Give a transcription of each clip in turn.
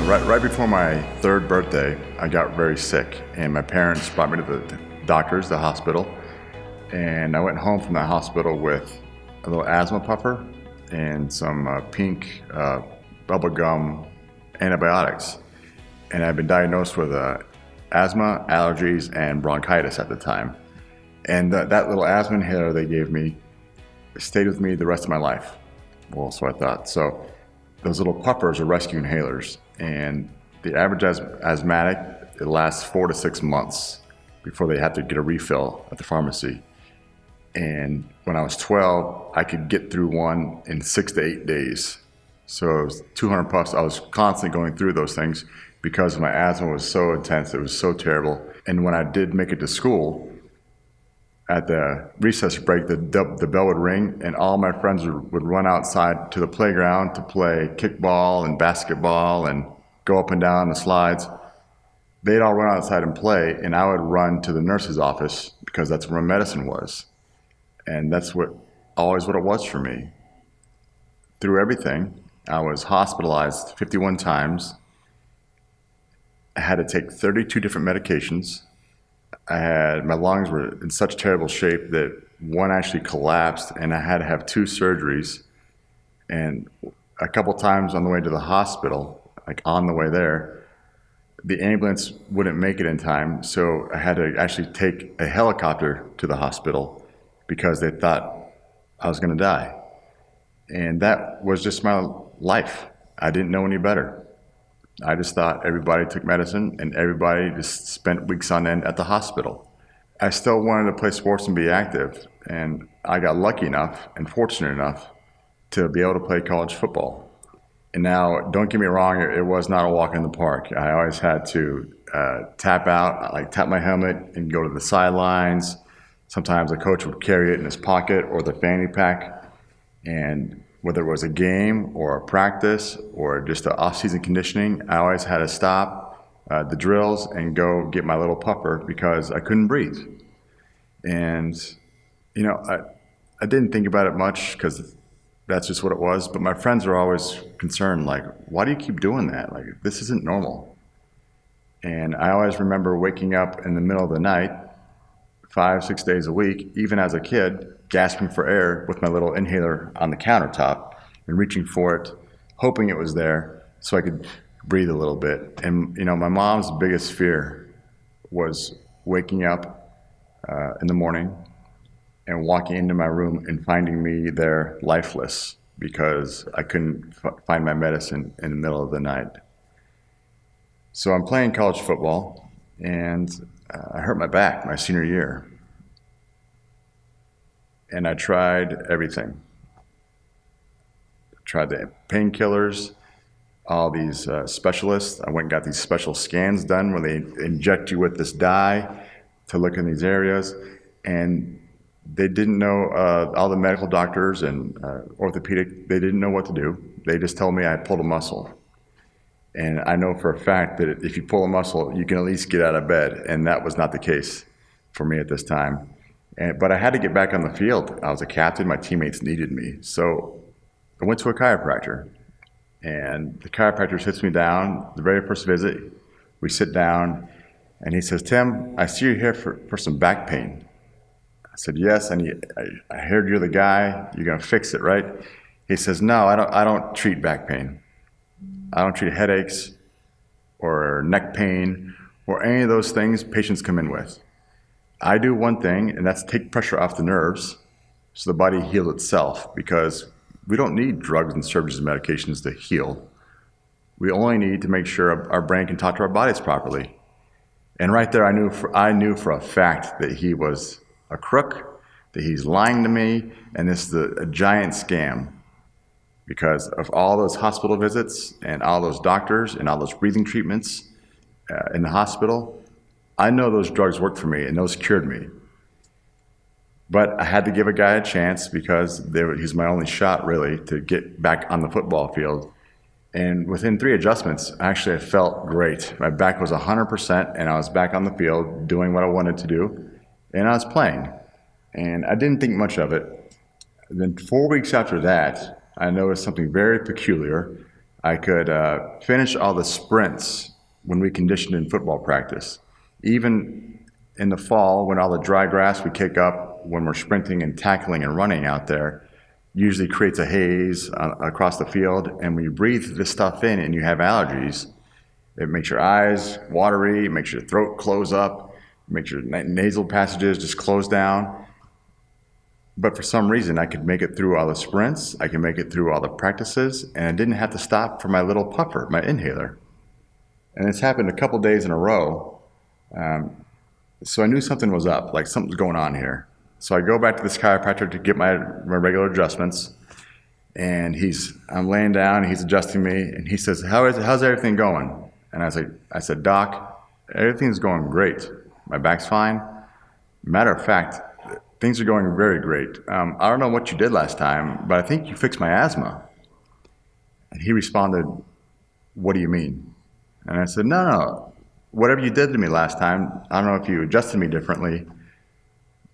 Right before my third birthday, I got very sick, and my parents brought me to the doctors, the hospital, and I went home from that hospital with a little asthma puffer and some pink bubblegum antibiotics. And I'd been diagnosed with asthma, allergies, and bronchitis at the time. And that little asthma inhaler they gave me stayed with me the rest of my life. Well, so I thought. So those little puffers are rescue inhalers, and the average asthmatic, it lasts 4 to 6 months before they have to get a refill at the pharmacy. And when I was 12, I could get through one in 6 to 8 days. So it was 200 puffs. I was constantly going through those things because my asthma was so intense. It was so terrible. And when I did make it to school, at the recess break, the bell would ring, and all my friends would run outside to the playground to play kickball and basketball and go up and down the slides. They'd all run outside and play, and I would run to the nurse's office because that's where my medicine was. And that's always what it was for me. Through everything, I was hospitalized 51 times. I had to take 32 different medications. My lungs were in such terrible shape that one actually collapsed, and I had to have 2 surgeries. And a couple times on the way to the hospital, like on the way there, the ambulance wouldn't make it in time, so I had to actually take a helicopter to the hospital because they thought I was going to die. And that was just my life. I didn't know any better. I just thought everybody took medicine and everybody just spent weeks on end at the hospital. I still wanted to play sports and be active, and I got lucky enough and fortunate enough to be able to play college football. And now, don't get me wrong, it was not a walk in the park. I always had to tap out, like tap my helmet and go to the sidelines. Sometimes the coach would carry it in his pocket or the fanny pack, and whether it was a game or a practice or just the off-season conditioning, I always had to stop the drills and go get my little puffer because I couldn't breathe. And, I didn't think about it much because that's just what it was. But my friends were always concerned, like, why do you keep doing that? Like, this isn't normal. And I always remember waking up in the middle of the night, 5, 6 days a week, even as a kid, gasping for air with my little inhaler on the countertop and reaching for it, hoping it was there so I could breathe a little bit. And, my mom's biggest fear was waking up in the morning and walking into my room and finding me there lifeless because I couldn't find my medicine in the middle of the night. So I'm playing college football, and I hurt my back my senior year. And I tried everything. I tried the painkillers, all these specialists. I went and got these special scans done where they inject you with this dye to look in these areas. And they didn't know, all the medical doctors and orthopedic, they didn't know what to do. They just told me I pulled a muscle. And I know for a fact that if you pull a muscle, you can at least get out of bed. And that was not the case for me at this time. But I had to get back on the field. I was a captain. My teammates needed me. So I went to a chiropractor. And the chiropractor sits me down. The very first visit, we sit down. And he says, "Tim, I see you're here for some back pain." I said, "Yes." And I heard you're the guy. You're going to fix it, right? He says, "No, I don't treat back pain. I don't treat headaches or neck pain or any of those things patients come in with. I do one thing, and that's take pressure off the nerves so the body heals itself, because we don't need drugs and surgeries and medications to heal. We only need to make sure our brain can talk to our bodies properly." And right there, I knew for a fact that he was a crook, that he's lying to me, and this is a giant scam. Because of all those hospital visits and all those doctors and all those breathing treatments in the hospital, I know those drugs worked for me and those cured me. But I had to give a guy a chance because he's my only shot really to get back on the football field. And within 3 adjustments, actually I felt great. My back was 100% and I was back on the field doing what I wanted to do, and I was playing. And I didn't think much of it. Then 4 weeks after that, I noticed something very peculiar. I could finish all the sprints when we conditioned in football practice. Even in the fall, when all the dry grass we kick up when we're sprinting and tackling and running out there usually creates a haze across the field. And when you breathe this stuff in and you have allergies, it makes your eyes watery, it makes your throat close up, it makes your nasal passages just close down. But for some reason, I could make it through all the sprints, I could make it through all the practices, and I didn't have to stop for my little puffer, my inhaler. And it's happened a couple days in a row. So I knew something was up, like something's going on here. So I go back to this chiropractor to get my regular adjustments, and I'm laying down, and he's adjusting me, and he says, how's everything going? And I said, Doc, everything's going great. My back's fine. Matter of fact, things are going very great. I don't know what you did last time, but I think you fixed my asthma. And he responded, what do you mean? And I said, no. Whatever you did to me last time, I don't know if you adjusted me differently,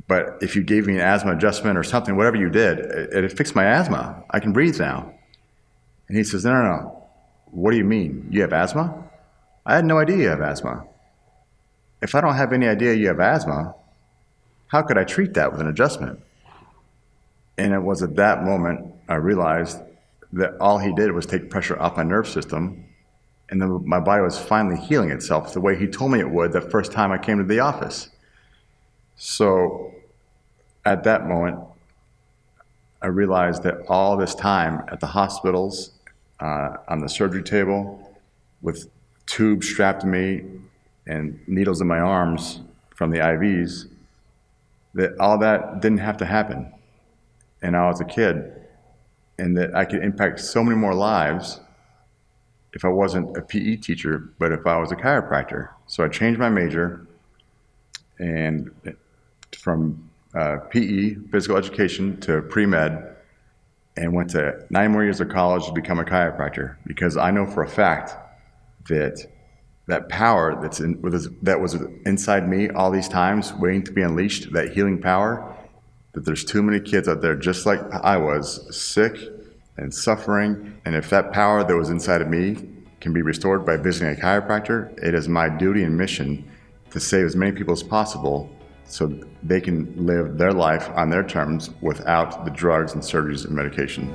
but if you gave me an asthma adjustment or something, whatever you did, it fixed my asthma. I can breathe now. And he says, no. What do you mean? You have asthma? I had no idea you have asthma. If I don't have any idea you have asthma, how could I treat that with an adjustment? And it was at that moment I realized that all he did was take pressure off my nerve system, and then my body was finally healing itself the way he told me it would the first time I came to the office. So at that moment, I realized that all this time at the hospitals, on the surgery table, with tubes strapped to me and needles in my arms from the IVs, that all that didn't have to happen. And I was a kid, and that I could impact so many more lives if I wasn't a PE teacher, but if I was a chiropractor. So I changed my major and from PE, physical education, to pre-med, and went to 9 more years of college to become a chiropractor, because I know for a fact that power that was inside me all these times, waiting to be unleashed, that healing power, that there's too many kids out there just like I was, sick and suffering. And if that power that was inside of me can be restored by visiting a chiropractor, it is my duty and mission to save as many people as possible so they can live their life on their terms without the drugs and surgeries and medication.